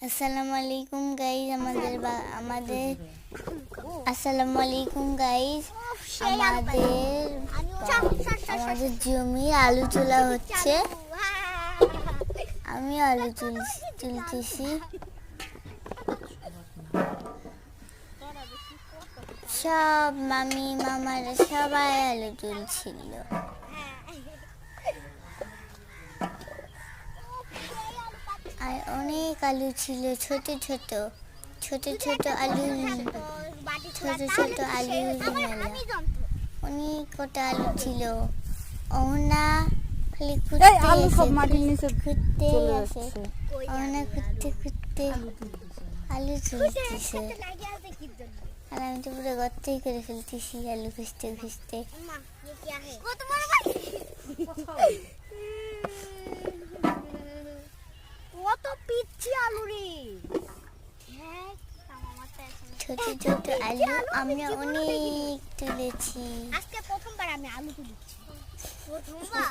আসসালামু আলাইকুম গাইস আসসালামু আলাইকুম গাইস আমাদের জমি আলু তোলা হচ্ছে। আমি আলু তুলতেছি। সব মামি মামারা সবাই আলু তুলছিল। আর অনেক আলু ছিল, ছোট ছোট আলু, ছোট আলু মেলা। অনেক কটা আলু ছিল। অহনা খালি ঘুরতে আসে। অহনা ঘুরতে আলু তুলতেছে। আর আমি তো পুরো গর্তই করে ফেলতেছি আলু খুঁজতে। ছোট আলু আমরা অনেক তুলেছি। আজকে প্রথমবার আমি আলু তুলেছি। প্রথমবার?